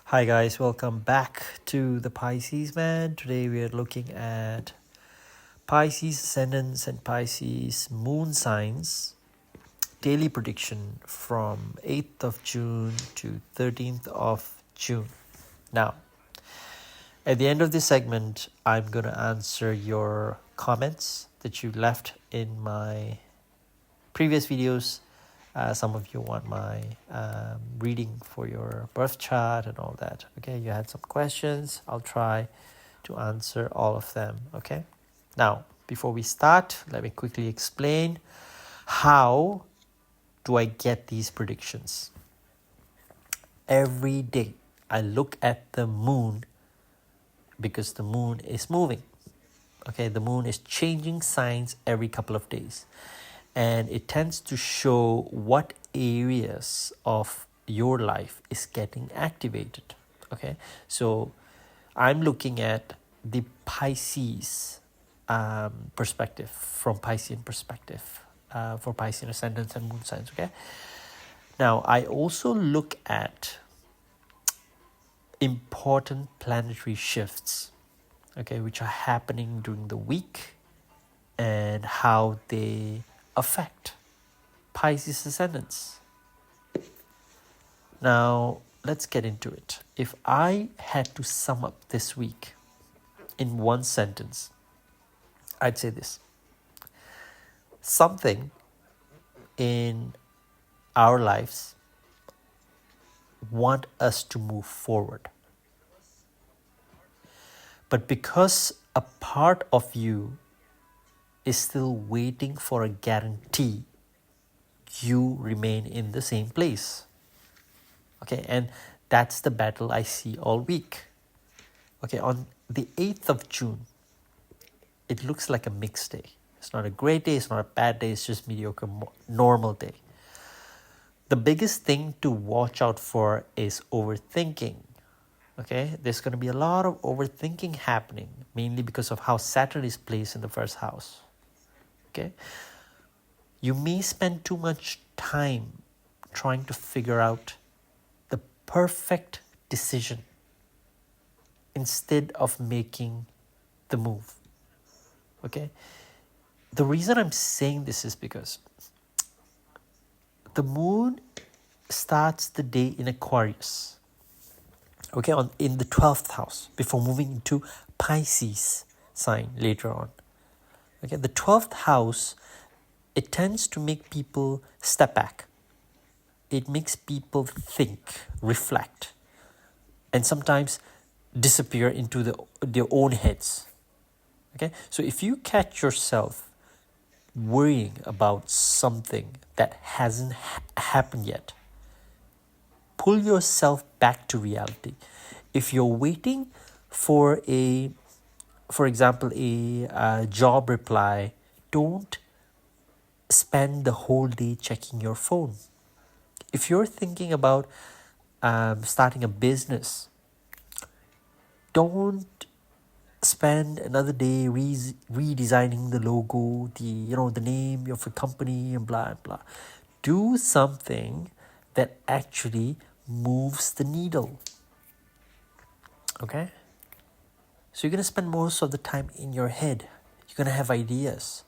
Hi guys, welcome back to the Pisces man. Today we are looking at Pisces ascendants and Pisces moon signs daily prediction from 8th of June to 13th of June. Now, at the end of this segment, I'm going to answer your comments that you left in my previous videos. Some of you want my reading for your birth chart and all that. Okay, you had some questions. I'll try to answer all of them. Okay, now before we start, let me quickly explain how do I get these predictions. Every day I look at the moon because the moon is moving. Okay, the moon is changing signs every couple of days, and it tends to show what areas of your life is getting activated. Okay, so I'm looking at the Pisces perspective, from Piscean perspective, for Piscean ascendants and moon signs. Okay, now I also look at important planetary shifts, okay, which are happening during the week and how they affect Pisces ascendants. Now, let's get into it. If I had to sum up this week in one sentence, I'd say this: something in our lives want us to move forward. But because a part of you is still waiting for a guarantee, you remain in the same place. Okay, and that's the battle I see all week. Okay, on the 8th of June, it looks like a mixed day. It's not a great day, it's not a bad day, it's just mediocre, normal day. The biggest thing to watch out for is overthinking. Okay, there's going to be a lot of overthinking happening, mainly because of how Saturn is placed in the first house. Okay, you may spend too much time trying to figure out the perfect decision instead of making the move. Okay, the reason I'm saying this is because the moon starts the day in Aquarius, okay, in the 12th house, before moving into Pisces sign later on. Okay, the 12th house, it tends to make people step back. It makes people think, reflect, and sometimes disappear into their own heads. Okay, so if you catch yourself worrying about something that hasn't happened yet, pull yourself back to reality. If you're waiting for for example, a job reply, don't spend the whole day checking your phone. If you're thinking about starting a business, don't spend another day redesigning the logo, the name of a company, and blah blah. Do something that actually moves the needle. Okay, so you're gonna spend most of the time in your head. You're gonna have ideas,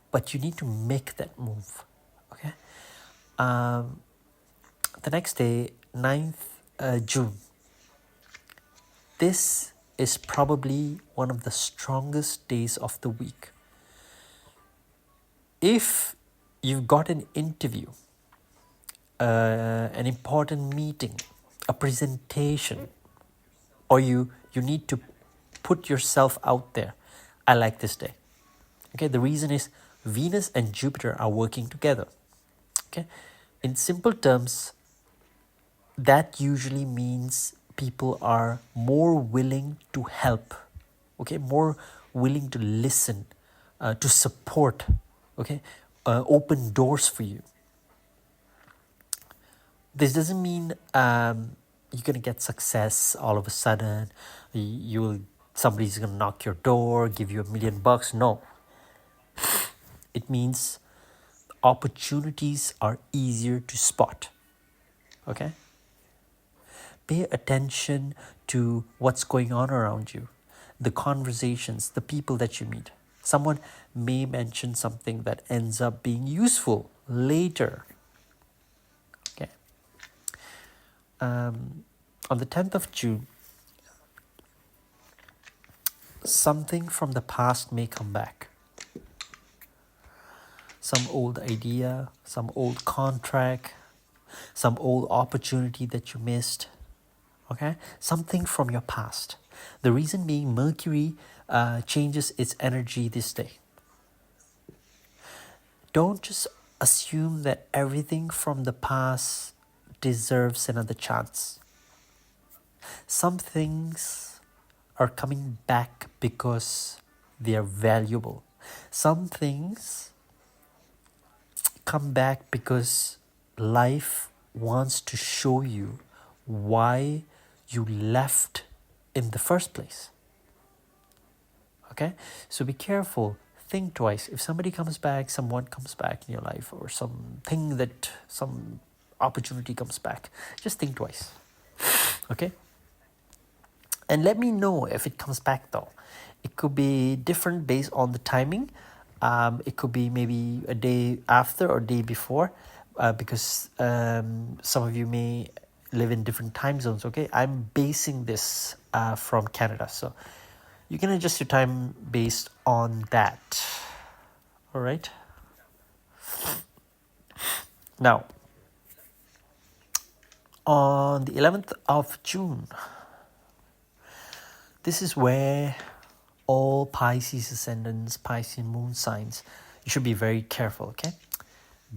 but you need to make that move. Okay, the next day, 9th June, this is probably one of the strongest days of the week. If you've got an interview, an important meeting, a presentation, or you need to put yourself out there, I like this day. Okay, the reason is Venus and Jupiter are working together. Okay, in simple terms, that usually means people are more willing to help, okay, more willing to listen, to support, okay, open doors for you. This doesn't mean you're gonna get success all of a sudden. Somebody's gonna knock your door, give you $1 million. No, it means opportunities are easier to spot. Okay, Pay attention to what's going on around you, the conversations, the people that you meet. Someone may mention something that ends up being useful later. Okay. On the 10th of June, something from the past may come back. Some old idea, some old contract, some old opportunity that you missed. Okay, something from your past. The reason being, Mercury changes its energy this day. Don't just assume that everything from the past deserves another chance. Some things are coming back because they are valuable. Some things come back because life wants to show you why you left in the first place. Okay, so be careful, think twice. If somebody comes back, someone comes back in your life, or some opportunity comes back, just think twice. Okay, and let me know if it comes back though. It could be different based on the timing. It could be maybe a day after or day before, because some of you may live in different time zones. Okay, I'm basing this from Canada, so you can adjust your time based on that. All right. Now, on the 11th of June, this is where all Pisces ascendants, Pisces moon signs, you should be very careful, okay?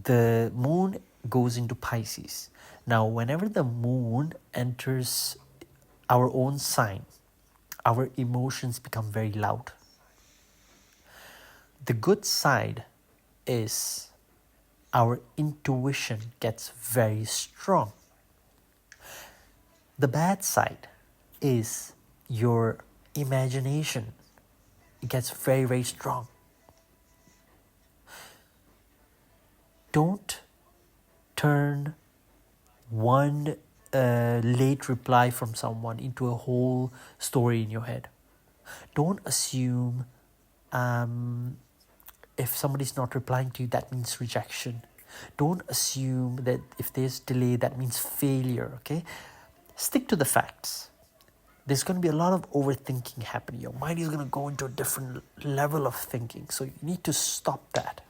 The moon goes into Pisces. Now, whenever the moon enters our own sign, our emotions become very loud. The good side is our intuition gets very strong. The bad side is your imagination. It gets very, very strong. Don't turn one late reply from someone into a whole story in your head. Don't assume if somebody's not replying to you, that means rejection. Don't assume that if there's delay, that means failure, okay? Stick to the facts. There's going to be a lot of overthinking happening. Your mind is going to go into a different level of thinking. So you need to stop that.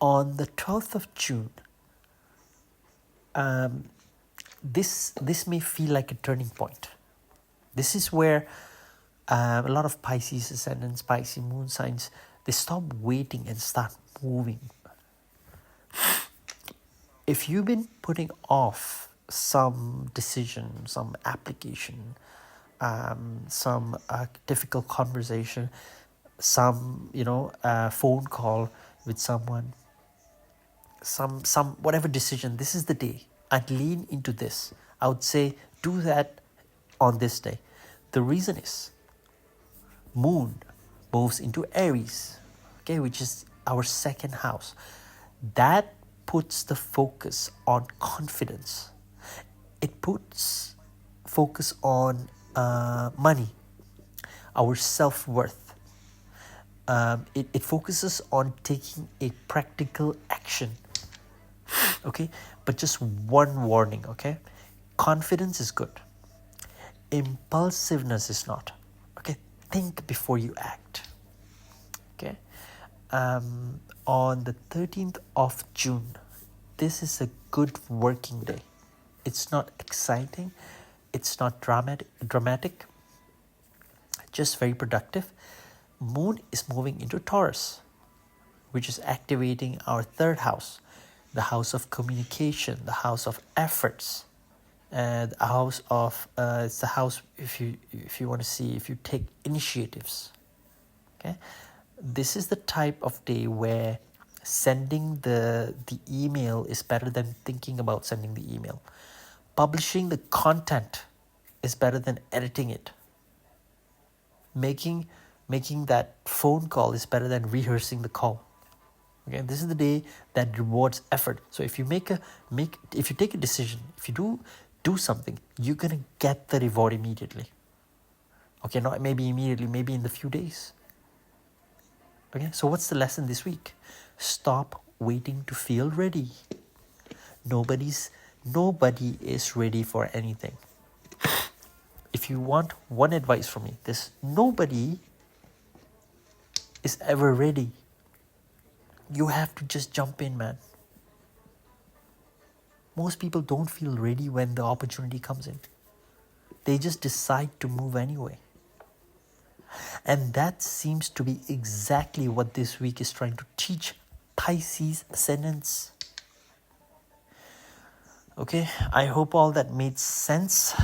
On the 12th of June, this may feel like a turning point. This is where a lot of Pisces ascendants, Pisces moon signs, they stop waiting and start moving. If you've been putting off some decision, some application, some difficult conversation, some phone call with someone, some whatever decision, this is the day. I'd lean into this. I would say do that on this day. The reason is moon moves into Aries, okay, which is our second house. That puts the focus on confidence. It puts focus on money, our self-worth. It focuses on taking a practical action. Okay, but just one warning, okay? Confidence is good. Impulsiveness is not. Okay, think before you act. Okay, on the 13th of June, this is a good working day. It's not exciting, it's not dramatic, just very productive. Moon is moving into Taurus, which is activating our third house, the house of communication, the house of efforts, and the house of it's the house if you want to see if you take initiatives. Okay, this is the type of day where sending the email is better than thinking about sending the email. Publishing the content is better than editing it. Making that phone call is better than rehearsing the call. Okay, this is the day that rewards effort. So if you take a decision, if you do do something, you're going to get the reward immediately. Okay, not maybe immediately, maybe in the few days. Okay, so what's the lesson this week? Stop waiting to feel ready. Nobody is ready for anything. If you want one advice from me, this: nobody is ever ready. You have to just jump in, man. Most people don't feel ready when the opportunity comes in. They just decide to move anyway. And that seems to be exactly what this week is trying to teach Pisces ascendants. Okay, I hope all that made sense.